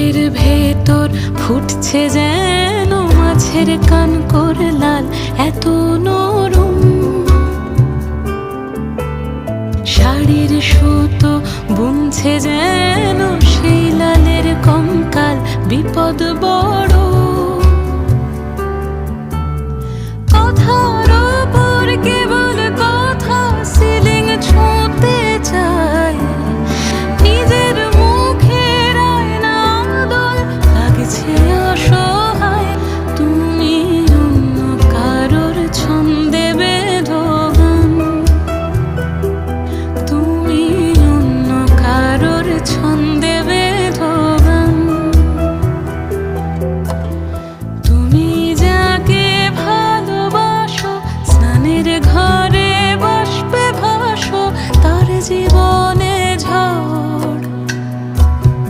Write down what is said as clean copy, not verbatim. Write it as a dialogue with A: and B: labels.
A: বুকের ভেতর ফুটছে যেন মাছের কান করে লাল, এত নরম শাড়ির সুতো বুনছে যেন সেই লালের কঙ্কাল। বিপদ